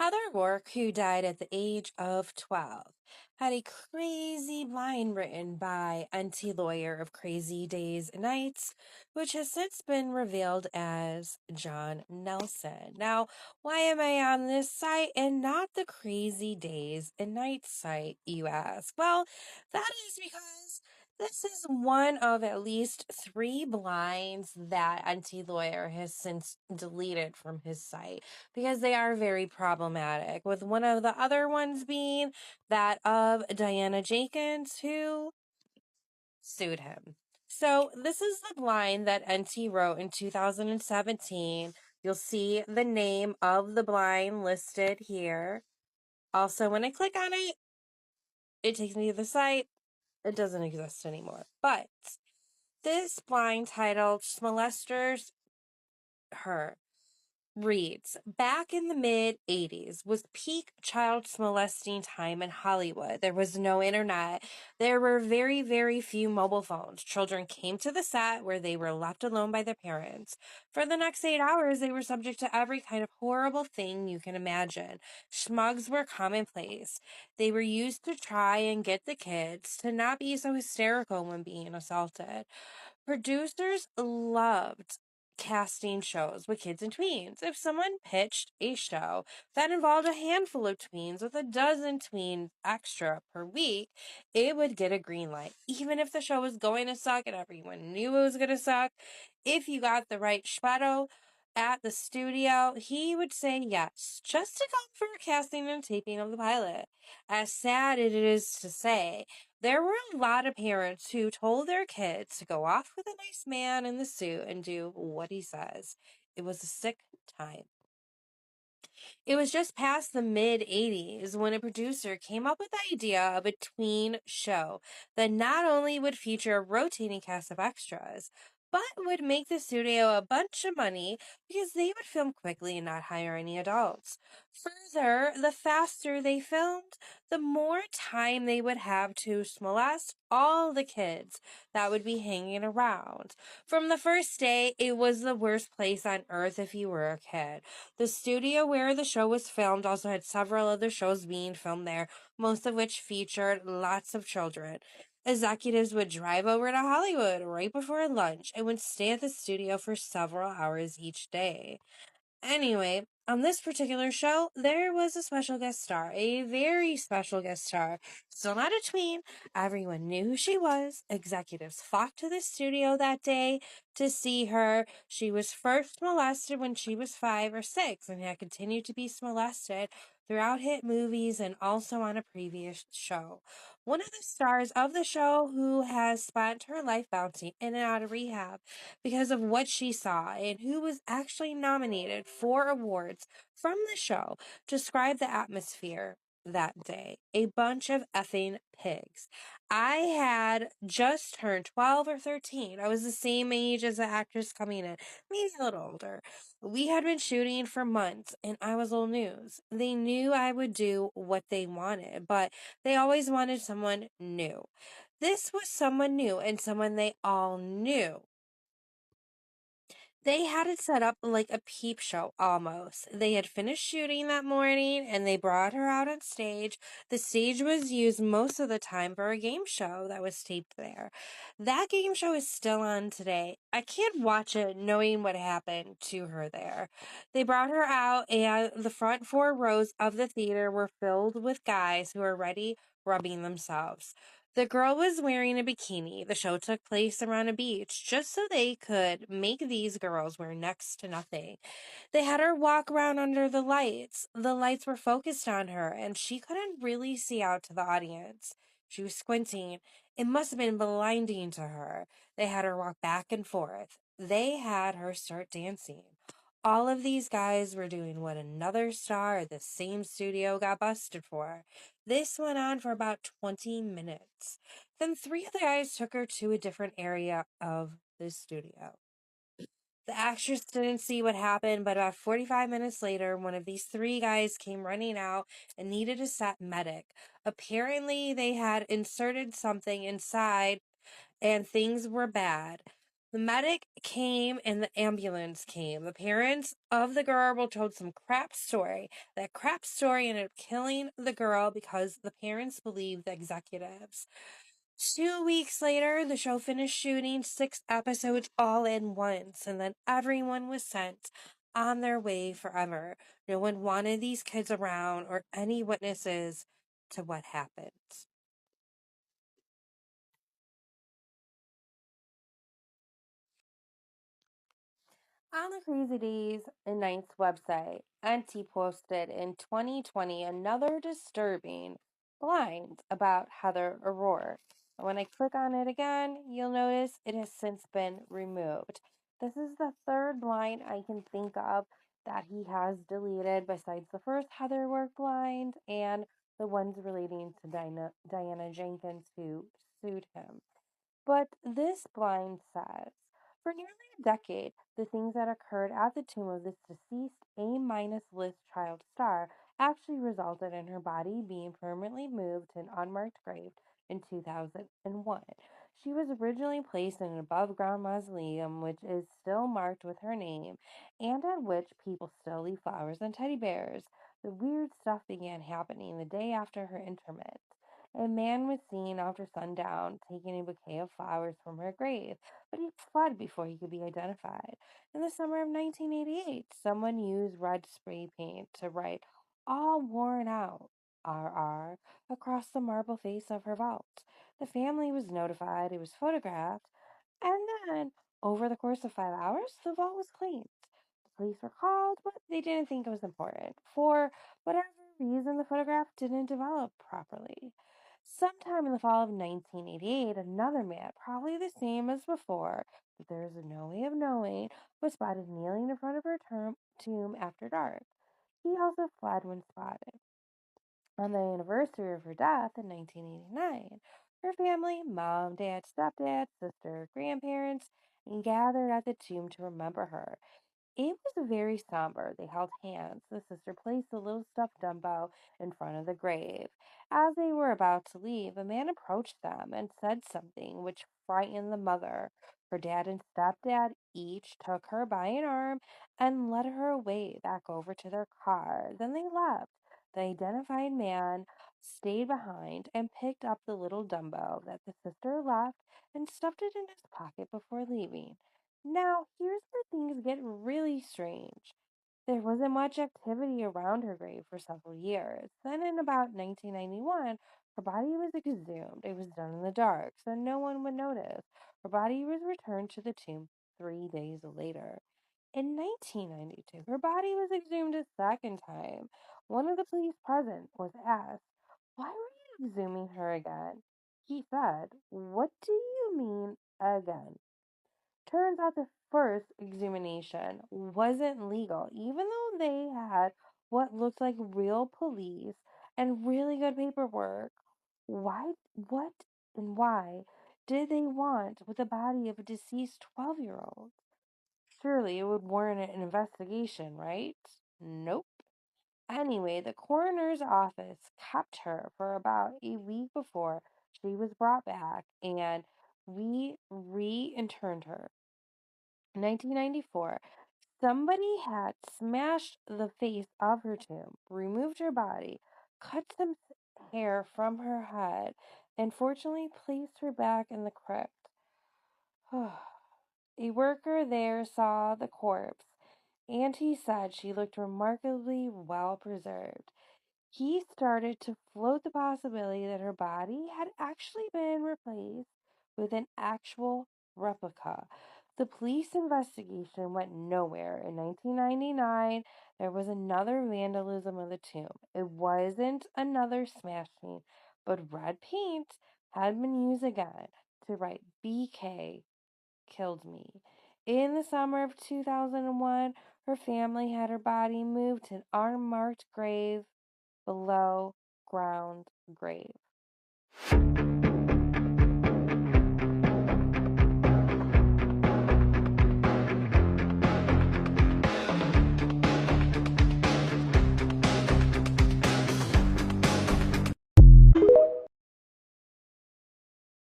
Heather Rourke, who died at the age of 12, had a crazy line written by anti-lawyer of Crazy Days and Nights, which has since been revealed as John Nelson. Now, why am I on this site and not the Crazy Days and Nights site, you ask? Well, that is because this is one of at least 3 blinds that anti-lawyer has since deleted from his site because they are very problematic, with one of the other ones being that of Diana Jenkins, who sued him. So this is the blind that NT wrote in 2017. You'll see the name of the blind listed here. Also, when I click on it, it takes me to the site. It doesn't exist anymore. But this blind titled Molesters Her reads, back in the mid-'80s was peak child molesting time in Hollywood. There was no internet. There were very, very few mobile phones. Children came to the set where they were left alone by their parents. For the next 8 hours, they were subject to every kind of horrible thing you can imagine. Schmugs were commonplace. They were used to try and get the kids to not be so hysterical when being assaulted. Producers loved casting shows with kids and tweens. If someone pitched a show that involved a handful of tweens with a dozen tweens extra per week, it would get a green light. Even if the show was going to suck and everyone knew it was going to suck, if you got the right schmetto at the studio, he would say yes, just to come for a casting and taping of the pilot. As sad it is to say, there were a lot of parents who told their kids to go off with a nice man in the suit and do what he says. It was a sick time. It was just past the mid-'80s when a producer came up with the idea of a tween show that not only would feature a rotating cast of extras, but would make the studio a bunch of money because they would film quickly and not hire any adults. Further, the faster they filmed, the more time they would have to molest all the kids that would be hanging around. From the first day, it was the worst place on earth if you were a kid. The studio where the show was filmed also had several other shows being filmed there, most of which featured lots of children. Executives would drive over to Hollywood right before lunch and would stay at the studio for several hours each day. Anyway, on this particular show, there was a special guest star, a very special guest star. Still not a tween. Everyone knew who she was. Executives flocked to the studio that day to see her. She was first molested when she was 5 or 6 and had continued to be molested throughout hit movies and also on a previous show. One of the stars of the show who has spent her life bouncing in and out of rehab because of what she saw and who was actually nominated for awards from the show, described the atmosphere that day. A bunch of effing pigs. I had just turned 12 or 13. I was the same age as the actress coming in, maybe a little older. We had been shooting for months and I was old news. They knew I would do what they wanted, but they always wanted someone new. This was someone new and someone they all knew. They had it set up like a peep show almost. They had finished shooting that morning and they brought her out on stage. The stage was used most of the time for a game show that was taped there. That game show is still on today. I can't watch it knowing what happened to her there. They brought her out and the front 4 rows of the theater were filled with guys who were already rubbing themselves. The girl was wearing a bikini. The show took place around a beach just so they could make these girls wear next to nothing. They had her walk around under the lights. The lights were focused on her and she couldn't really see out to the audience. She was squinting. It must have been blinding to her. They had her walk back and forth. They had her start dancing. All of these guys were doing what another star at the same studio got busted for. This went on for about 20 minutes. Then 3 other guys took her to a different area of the studio. The actress didn't see what happened, but about 45 minutes later, one of these 3 guys came running out and needed a set medic. Apparently, they had inserted something inside and things were bad. The medic came and the ambulance came. The parents of the girl were told some crap story. That crap story ended up killing the girl because the parents believed the executives. 2 weeks later, the show finished shooting 6 episodes all in once, and then everyone was sent on their way forever. No one wanted these kids around or any witnesses to what happened. On the Crazy Days and Nights website, Auntie posted in 2020 another disturbing blind about Heather O'Rourke. When I click on it again, you'll notice it has since been removed. This is the third blind I can think of that he has deleted besides the first Heather O'Rourke blind and the ones relating to Diana Jenkins who sued him. But this blind says, for nearly a decade, the things that occurred at the tomb of this deceased A-minus list child star actually resulted in her body being permanently moved to an unmarked grave in 2001. She was originally placed in an above-ground mausoleum, which is still marked with her name, and at which people still leave flowers and teddy bears. The weird stuff began happening the day after her interment. A man was seen after sundown taking a bouquet of flowers from her grave, but he fled before he could be identified. In the summer of 1988, someone used red spray paint to write "all worn out" RR across the marble face of her vault. The family was notified, it was photographed, and then, over the course of 5 hours, the vault was cleaned. The police were called, but they didn't think it was important. For whatever reason, the photograph didn't develop properly. Sometime in the fall of 1988, another man, probably the same as before, but there is no way of knowing, was spotted kneeling in front of her tomb after dark. He also fled when spotted. On the anniversary of her death in 1989, her family, mom, dad, stepdad, sister, grandparents, gathered at the tomb to remember her. It was very somber. They held hands. The sister placed a little stuffed Dumbo in front of the grave. As they were about to leave, a man approached them and said something which frightened the mother. Her dad and stepdad each took her by an arm and led her away back over to their car. Then they left. The identified man stayed behind and picked up the little Dumbo that the sister left and stuffed it in his pocket before leaving. Now, here's where things get really strange. There wasn't much activity around her grave for several years. Then, in about 1991, her body was exhumed. It was done in the dark, so no one would notice. Her body was returned to the tomb 3 days later. In 1992, her body was exhumed a second time. One of the police present was asked, "Why were you exhuming her again?" He said, "What do you mean, again?" Turns out the first examination wasn't legal, even though they had what looked like real police and really good paperwork. What, and why did they want with the body of a deceased 12-year-old? Surely it would warrant an investigation, right? Nope. Anyway, the coroner's office kept her for about a week before she was brought back, and we re-interned her. 1994, somebody had smashed the face of her tomb, removed her body, cut some hair from her head, and fortunately placed her back in the crypt. A worker there saw the corpse, and he said she looked remarkably well preserved. He started to float the possibility that her body had actually been replaced with an actual replica. The police investigation went nowhere. In 1999, there was another vandalism of the tomb. It wasn't another smashing, but red paint had been used again to write BK killed me. In the summer of 2001, her family had her body moved to an unmarked grave below ground grave.